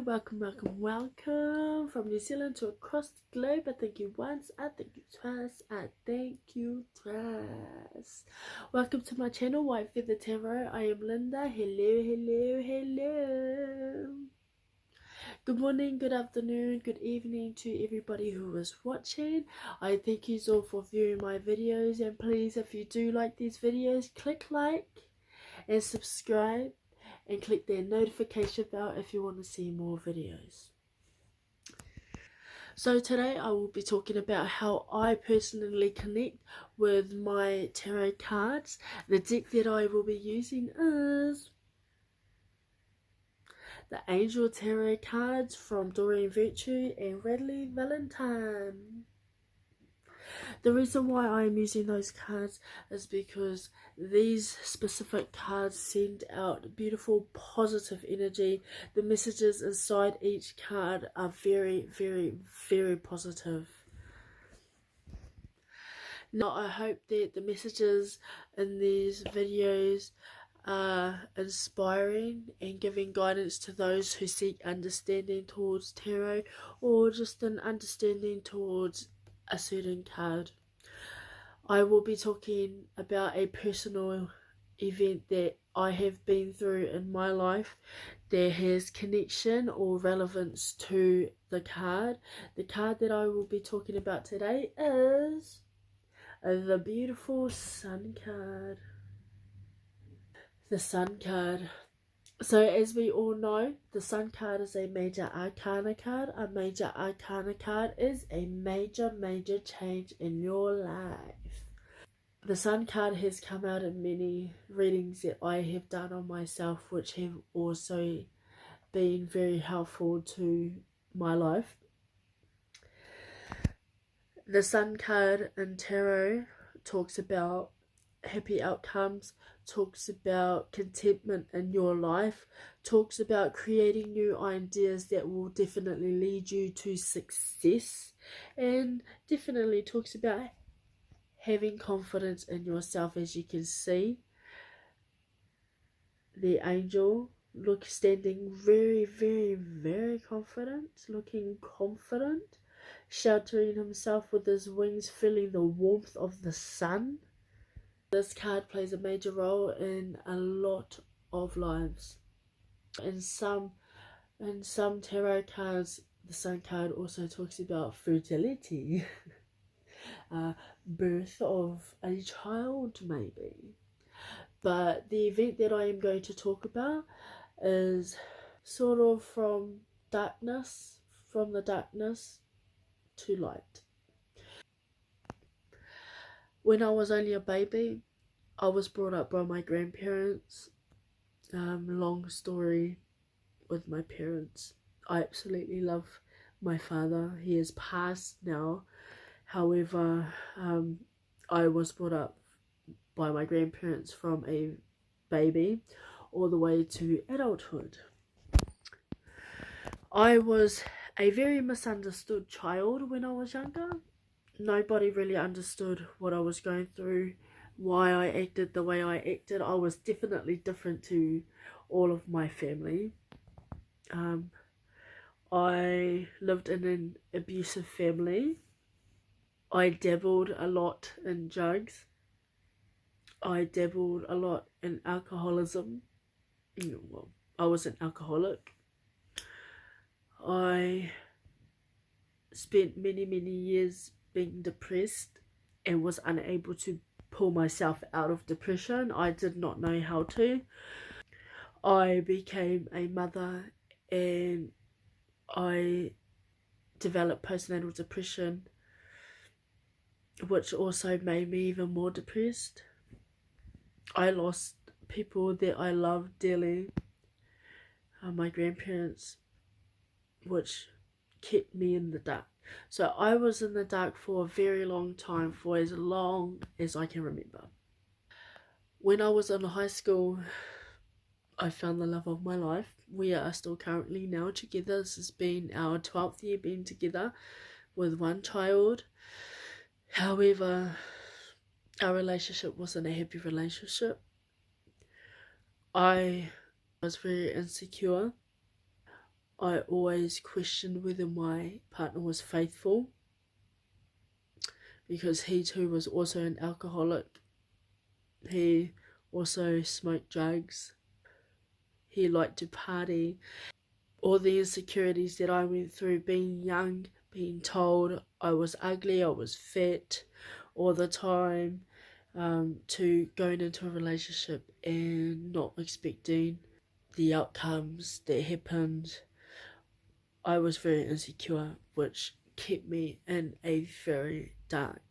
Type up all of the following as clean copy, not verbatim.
welcome from New Zealand to across the globe. I thank you once, I thank you twice, I thank you thrice. Welcome to my channel, White Feather Tarot. I am Linda. Hello. Good morning, good afternoon, good evening to everybody who is watching. I thank you all for viewing my videos, and please, if you do like these videos, click like and subscribe and click the notification bell if you want to see more videos. So today I will be talking about how I personally connect with my tarot cards. The deck that I will be using is the Angel Tarot cards from Doreen and Radleigh Valentine. The reason why I am using those cards is because these specific cards send out beautiful positive energy. The messages inside each card are very, very, very positive. Now I hope that the messages in these videos are inspiring and giving guidance to those who seek understanding towards tarot, or just an understanding towards a certain card. I will be talking about a personal event that I have been through in my life that has connection or relevance to the card. The card that I will be talking about today is the beautiful Sun card. The Sun card. So as we all know, the Sun card is a major arcana card. A major arcana card is a major change in your life. The Sun card has come out in many readings that I have done on myself, which have also been very helpful to my life. The Sun card in tarot talks about happy outcomes, talks about contentment in your life, talks about creating new ideas that will definitely lead you to success, and definitely talks about having confidence in yourself. As you can see, the angel standing very, very, very confident, looking confident, sheltering himself with his wings, feeling the warmth of the sun. This card plays a major role in a lot of lives. In some tarot cards, the Sun card also talks about fertility, birth of a child maybe. But the event that I am going to talk about is sort of from the darkness to light. When I was only a baby, I was brought up by my grandparents. Long story with my parents. I absolutely love my father. He is passed now. However, I was brought up by my grandparents from a baby all the way to adulthood. I was a very misunderstood child when I was younger. Nobody really understood what I was going through, why I acted the way I acted. I was definitely different to all of my family. I lived in an abusive family. I dabbled a lot in drugs. I dabbled a lot in alcoholism. Well, I was an alcoholic. I spent many years being depressed and was unable to pull myself out of depression. I did not know how to. I became a mother and I developed postnatal depression, which also made me even more depressed. I lost people that I loved dearly, my grandparents, which kept me in the dark. So I was in the dark for a very long time, for as long as I can remember. When I was in high school, I found the love of my life. We are still currently now together. This has been our 12th year being together with one child. However, our relationship wasn't a happy relationship. I was very insecure. I always questioned whether my partner was faithful, because he too was also an alcoholic. He also smoked drugs. He liked to party. All the insecurities that I went through being young, being told I was ugly, I was fat all the time, to going into a relationship and not expecting the outcomes that happened. I was very insecure, which kept me in a very dark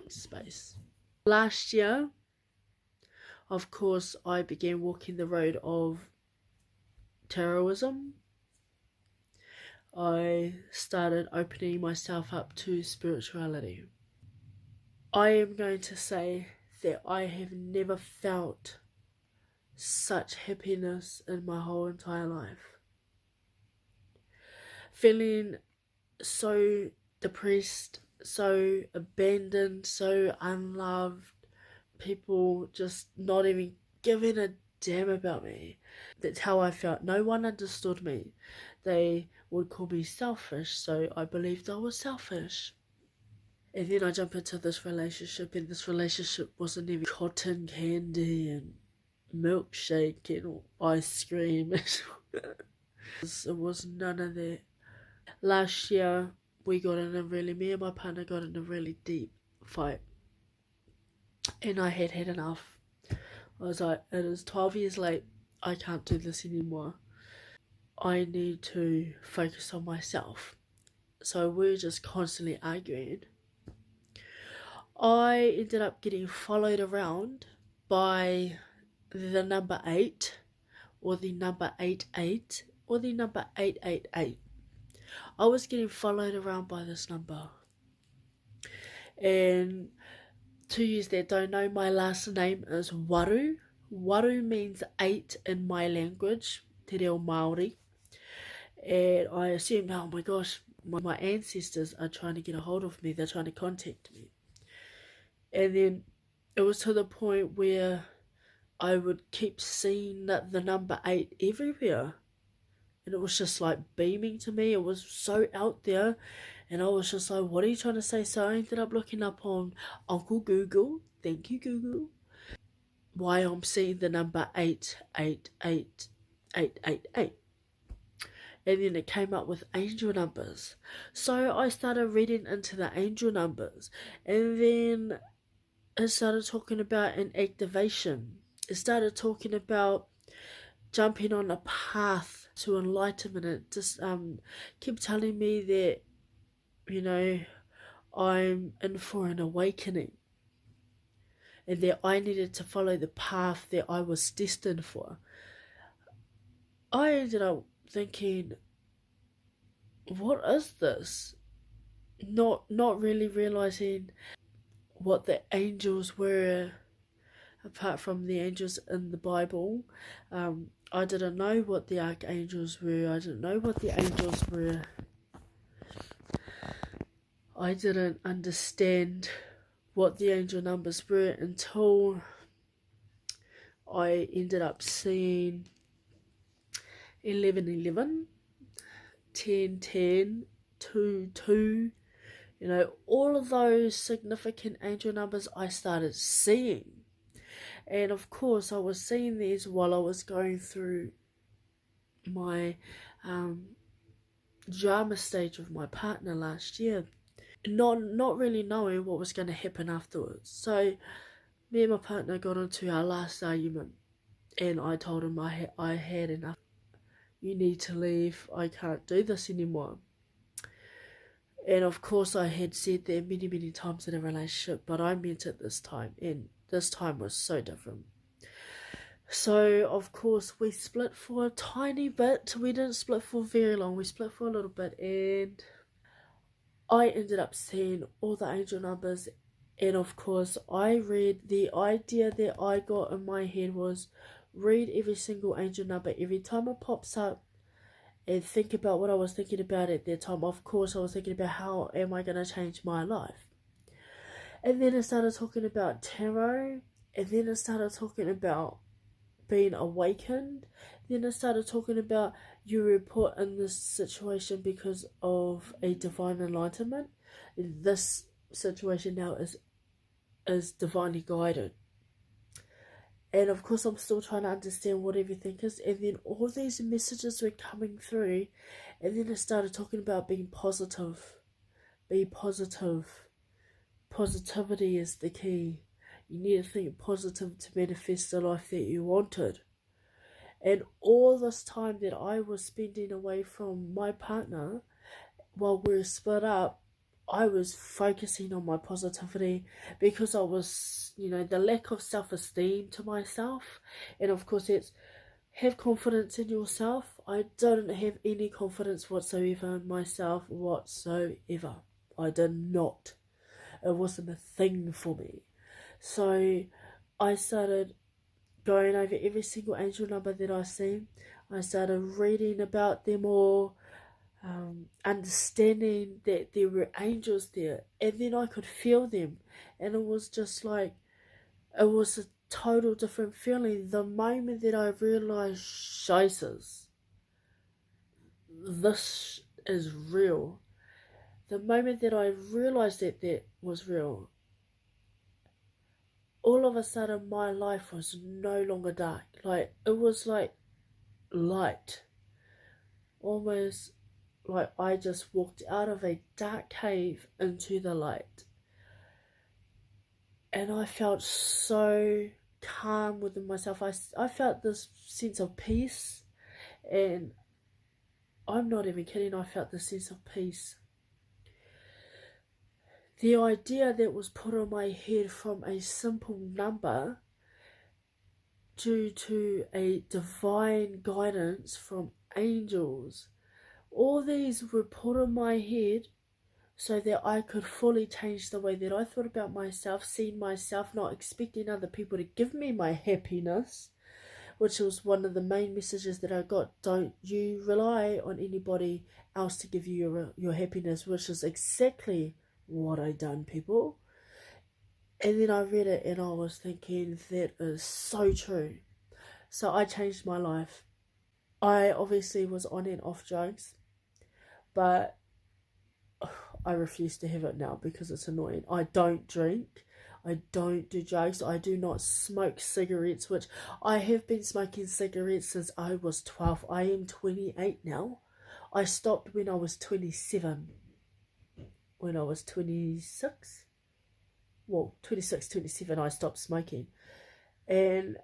space. Last year, of course, I began walking the road of terrorism. I started opening myself up to spirituality. I am going to say that I have never felt such happiness in my whole entire life. Feeling so depressed, so abandoned, so unloved, people just not even giving a damn about me. That's how I felt. No one understood me. They would call me selfish, so I believed I was selfish. And then I jump into this relationship, and this relationship wasn't even cotton candy and milkshake and ice cream. It was none of that. Last year, me and my partner got in a really deep fight. And I had had enough. I was like, it is 12 years late. I can't do this anymore. I need to focus on myself. So we're just constantly arguing. I ended up getting followed around by the number 8, or the number 88, or the number 888. I was getting followed around by this number. And to use that don't know, my last name is Waru. Waru means 8 in my language, Te Reo Māori. And I assumed, oh my gosh, my ancestors are trying to get a hold of me, they're trying to contact me. And then it was to the point where I would keep seeing the number 8 everywhere. And it was just like beaming to me. It was so out there. And I was just like, what are you trying to say? So I ended up looking up on Uncle Google. Thank you, Google. Why I'm seeing the number 888888. And then it came up with angel numbers. So I started reading into the angel numbers. And then it started talking about an activation. It started talking about jumping on a path to enlightenment. It just kept telling me that, you know, I'm in for an awakening, and that I needed to follow the path that I was destined for. I ended up thinking, what is this? Not really realizing what the angels were, apart from the angels in the Bible. I didn't know what the archangels were. I didn't know what the angels were. I didn't understand what the angel numbers were until I ended up seeing 1111, 1010, 22, you know, all of those significant angel numbers I started seeing. And of course, I was seeing these while I was going through my drama stage with my partner last year, not really knowing what was going to happen afterwards. So me and my partner got into our last argument, and I told him I had enough. You need to leave. I can't do this anymore. And of course, I had said that many times in a relationship, but I meant it this time, and this time was so different. So, of course, we split for a tiny bit. We didn't split for very long. We split for a little bit, and I ended up seeing all the angel numbers. And of course, the idea that I got in my head was read every single angel number every time it pops up, and think about what I was thinking about at that time. Of course, I was thinking about how am I going to change my life. And then I started talking about tarot, and then I started talking about being awakened. Then I started talking about you were put in this situation because of a divine enlightenment. This situation now is divinely guided. And of course, I'm still trying to understand what everything is. And then all these messages were coming through. And then I started talking about being positive. Be positive. Positivity is the key. You need to think positive to manifest the life that you wanted. And all this time that I was spending away from my partner while we were split up, I was focusing on my positivity because I was, the lack of self-esteem to myself. And of course, it's have confidence in yourself. I don't have any confidence whatsoever in myself whatsoever. I did not. It wasn't a thing for me. So I started going over every single angel number that I seen. I started reading about them all, understanding that there were angels there, and then I could feel them, and it was just like, it was a total different feeling. The moment that I realized, Jesus, this is real. The moment that I realized that that was real, all of a sudden my life was no longer dark. Like, it was like light. Almost like I just walked out of a dark cave into the light. And I felt so calm within myself. I felt this sense of peace. And I'm not even kidding, I felt this sense of peace. The idea that was put on my head from a simple number due to a divine guidance from angels, all these were put on my head so that I could fully change the way that I thought about myself, seeing myself, not expecting other people to give me my happiness, which was one of the main messages that I got. Don't you rely on anybody else to give you your happiness, which is exactly what I done, people. And then I read it and I was thinking, that is so true. So I changed my life. I obviously was on and off drugs, but I refuse to have it now because it's annoying. I don't drink. I don't do drugs. I do not smoke cigarettes, which I have been smoking cigarettes since I was 12. I am 28 now. I stopped when I was 27. When I was 26. Well, 26, 27, I stopped smoking. And,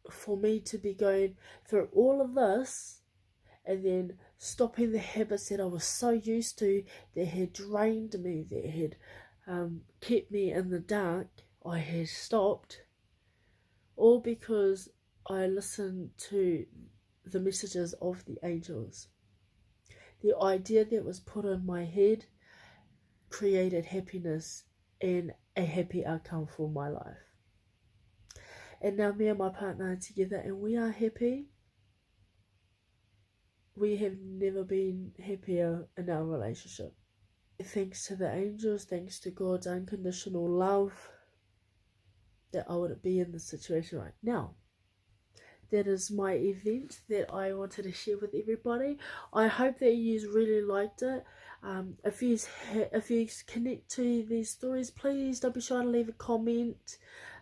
for me to be going through all of this and then stopping the habits that I was so used to, that had drained me, that had kept me in the dark, I had stopped, all because I listened to the messages of the angels. The idea that was put in my head created happiness and a happy outcome for my life. And now me and my partner are together and we are happy. We have never been happier in our relationship. Thanks to the angels, thanks to God's unconditional love, that I wouldn't be in this situation right now. That is my event that I wanted to share with everybody. I hope that you really liked it. If you connect to these stories, please don't be shy to leave a comment.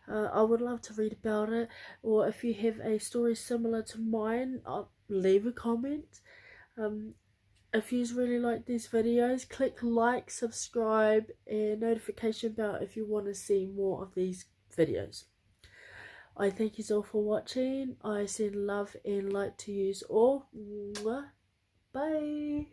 I would love to read about it. Or if you have a story similar to mine, leave a comment. If you really like these videos, click like, subscribe, and notification bell if you want to see more of these videos. I thank you all for watching. I send love and light to you all. Bye.